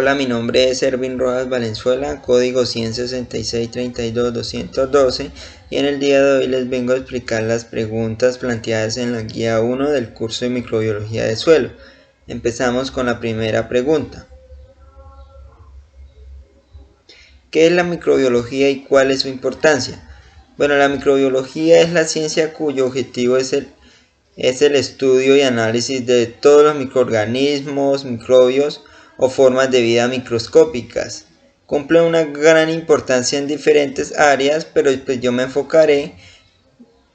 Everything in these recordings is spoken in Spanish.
Hola, mi nombre es Ervin Rojas Valenzuela, código 166-32-212, y en el día de hoy les vengo a explicar las preguntas planteadas en la guía 1 del curso de microbiología de suelo. Empezamos con la primera pregunta. ¿Qué es la microbiología y cuál es su importancia? Bueno, la microbiología es la ciencia cuyo objetivo es el estudio y análisis de todos los microorganismos, microbios o formas de vida microscópicas. Cumple una gran importancia en diferentes áreas, pero pues yo me enfocaré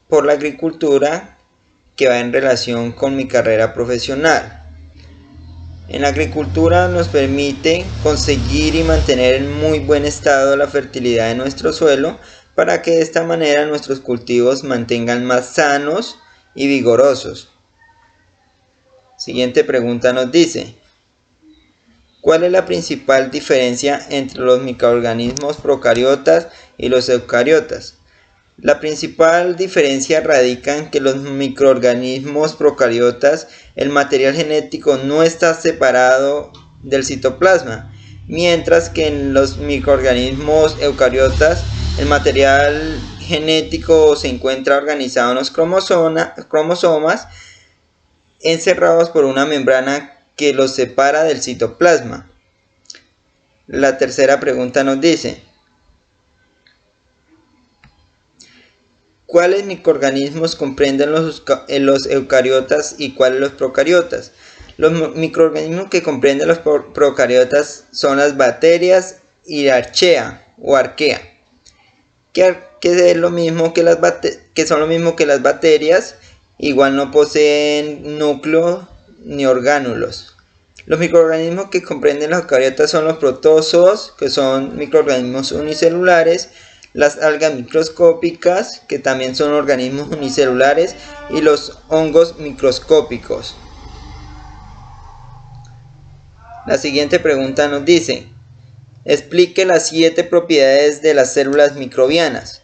por la agricultura, que va en relación con mi carrera profesional. En la agricultura nos permite conseguir y mantener en muy buen estado la fertilidad de nuestro suelo para que de esta manera nuestros cultivos mantengan más sanos y vigorosos. Siguiente pregunta nos dice: ¿cuál es la principal diferencia entre los microorganismos procariotas y los eucariotas? La principal diferencia radica en que los microorganismos procariotas, el material genético no está separado del citoplasma, mientras que en los microorganismos eucariotas el material genético se encuentra organizado en los cromosomas encerrados por una membrana que los separa del citoplasma. La tercera pregunta nos dice: ¿cuáles microorganismos comprenden los eucariotas y cuáles los procariotas? Los microorganismos que comprenden los procariotas son las bacterias y la archaea o arquea, que es lo mismo que son lo mismo que las bacterias. Igual no poseen núcleo ni orgánulos. Los microorganismos que comprenden los eucariotas son los protozoos, que son microorganismos unicelulares, las algas microscópicas, que también son organismos unicelulares, y los hongos microscópicos. La siguiente pregunta nos dice: explique las 7 propiedades de las células microbianas.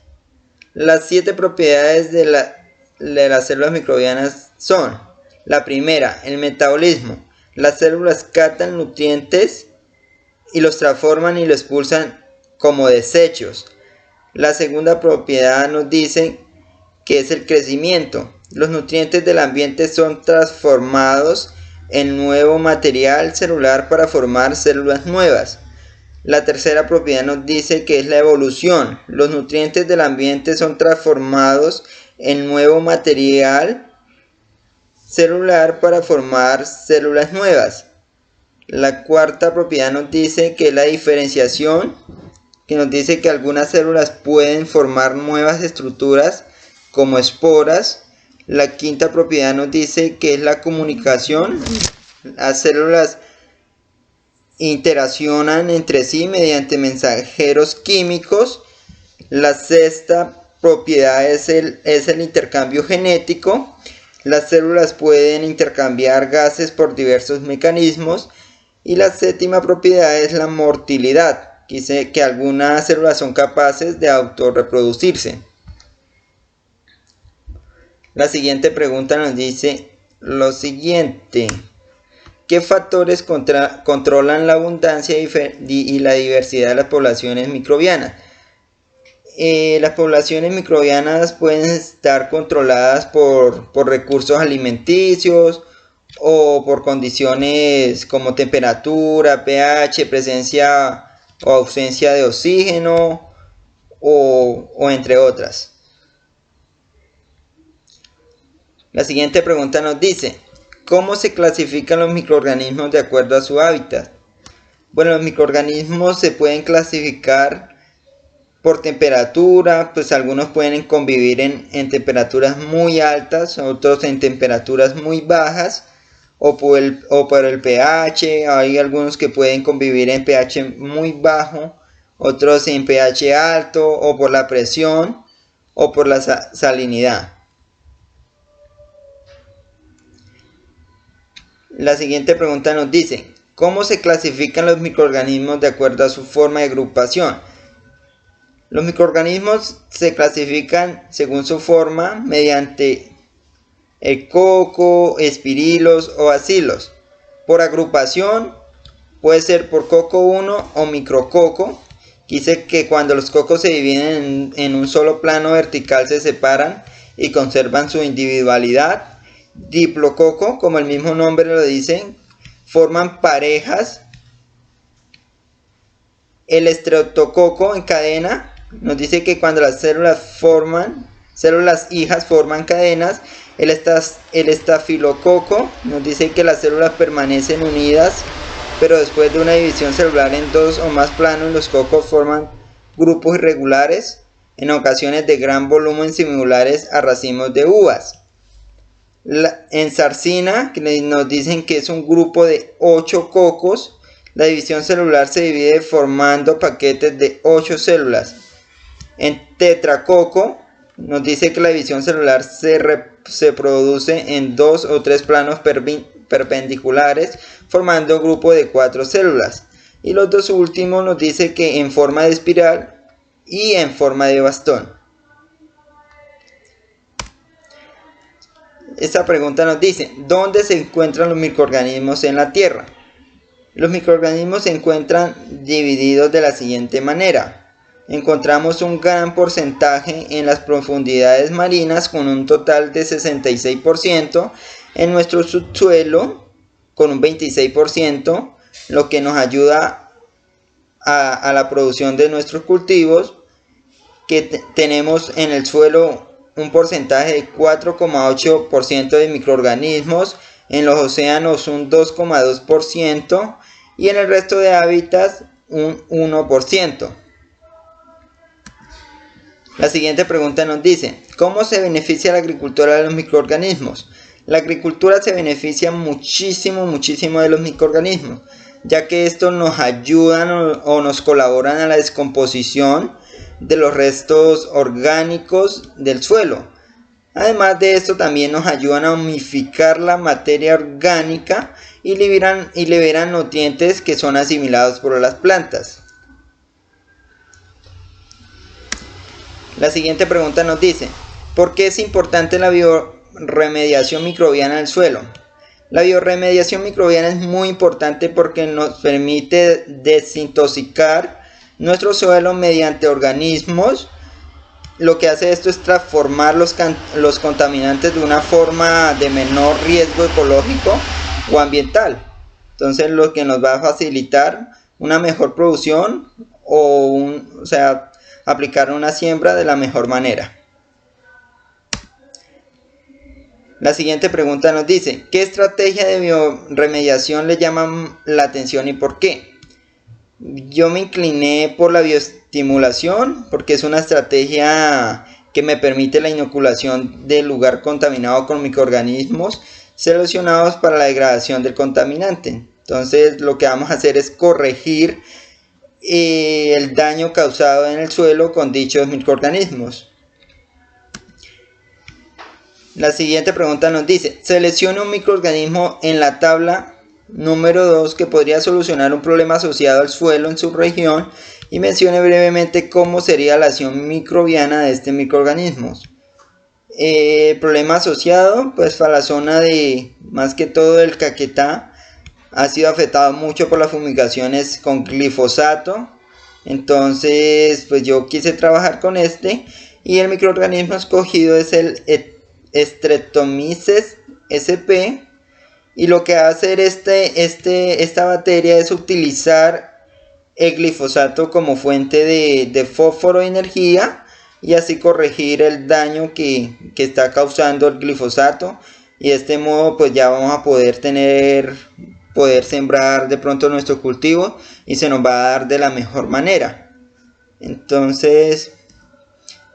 Las 7 propiedades de las células microbianas son: la primera, el metabolismo. Las células captan nutrientes y los transforman y los expulsan como desechos. La segunda propiedad nos dice que es el crecimiento. Los nutrientes del ambiente son transformados en nuevo material celular para formar células nuevas. La tercera propiedad nos dice que es la evolución. Los nutrientes del ambiente son transformados en nuevo material celular para formar células nuevas. La cuarta propiedad nos dice que es la diferenciación, que nos dice que algunas células pueden formar nuevas estructuras como esporas. La quinta propiedad nos dice que es la comunicación. Las células interaccionan entre sí mediante mensajeros químicos. La sexta propiedad es el intercambio genético. Las células pueden intercambiar gases por diversos mecanismos. Y la séptima propiedad es la motilidad, que dice que algunas células son capaces de autorreproducirse. La siguiente pregunta nos dice lo siguiente: ¿qué factores controlan la abundancia y la diversidad de las poblaciones microbianas? Las poblaciones microbianas pueden estar controladas por recursos alimenticios o por condiciones como temperatura, pH, presencia o ausencia de oxígeno o entre otras. La siguiente pregunta nos dice: ¿cómo se clasifican los microorganismos de acuerdo a su hábitat? Bueno, los microorganismos se pueden clasificar por temperatura, pues algunos pueden convivir en temperaturas muy altas, otros en temperaturas muy bajas, o por el pH. Hay algunos que pueden convivir en pH muy bajo, otros en pH alto, o por la presión o por la salinidad. La siguiente pregunta nos dice: ¿cómo se clasifican los microorganismos de acuerdo a su forma de agrupación? Los microorganismos se clasifican según su forma mediante el coco, espirilos o bacilos. Por agrupación, puede ser por coco 1 o micrococo. Dice que cuando los cocos se dividen en un solo plano vertical se separan y conservan su individualidad. Diplococo, como el mismo nombre lo dice, forman parejas. El estreptococo en cadena nos dice que cuando las células hijas forman cadenas. El estafilococo nos dice que las células permanecen unidas, pero después de una división celular en dos o más planos, los cocos forman grupos irregulares, en ocasiones de gran volumen, similares a racimos de uvas. En zarcina, que nos dicen que es un grupo de 8 cocos, la división celular se divide formando paquetes de 8 células. En tetracoco, nos dice que la división celular se produce en 2 o 3 planos perpendiculares, formando un grupo de 4 células. Y los dos últimos nos dice que en forma de espiral y en forma de bastón. Esta pregunta nos dice, ¿dónde se encuentran los microorganismos en la Tierra? Los microorganismos se encuentran divididos de la siguiente manera. Encontramos un gran porcentaje en las profundidades marinas con un total de 66%, en nuestro subsuelo con un 26%, lo que nos ayuda a la producción de nuestros cultivos, que tenemos en el suelo un porcentaje de 4,8% de microorganismos, en los océanos un 2,2% y en el resto de hábitats un 1%. La siguiente pregunta nos dice, ¿cómo se beneficia la agricultura de los microorganismos? La agricultura se beneficia muchísimo de los microorganismos, ya que estos nos ayudan o nos colaboran a la descomposición de los restos orgánicos del suelo. Además de esto, también nos ayudan a humidificar la materia orgánica y liberan nutrientes que son asimilados por las plantas. La siguiente pregunta nos dice, ¿por qué es importante la biorremediación microbiana del suelo? La biorremediación microbiana es muy importante porque nos permite desintoxicar nuestro suelo mediante organismos. Lo que hace esto es transformar los contaminantes de una forma de menor riesgo ecológico o ambiental. Entonces lo que nos va a facilitar una mejor producción aplicar una siembra de la mejor manera. La siguiente pregunta nos dice, ¿qué estrategia de biorremediación le llama la atención y por qué? Yo me incliné por la bioestimulación porque es una estrategia que me permite la inoculación del lugar contaminado con microorganismos seleccionados para la degradación del contaminante. Entonces lo que vamos a hacer es corregir el daño causado en el suelo con dichos microorganismos. La siguiente pregunta nos dice, seleccione un microorganismo en la tabla número 2 que podría solucionar un problema asociado al suelo en su región y mencione brevemente cómo sería la acción microbiana de este microorganismo. El problema asociado pues para la zona de más que todo el Caquetá ha sido afectado mucho por las fumigaciones con glifosato. Entonces pues yo quise trabajar con este y el microorganismo escogido es el Streptomyces sp. Y lo que va a hacer esta bacteria es utilizar el glifosato como fuente de fósforo y energía y así corregir el daño que está causando el glifosato, y de este modo pues ya vamos a poder sembrar de pronto nuestro cultivo y se nos va a dar de la mejor manera. Entonces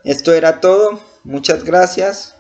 esto era todo, muchas gracias.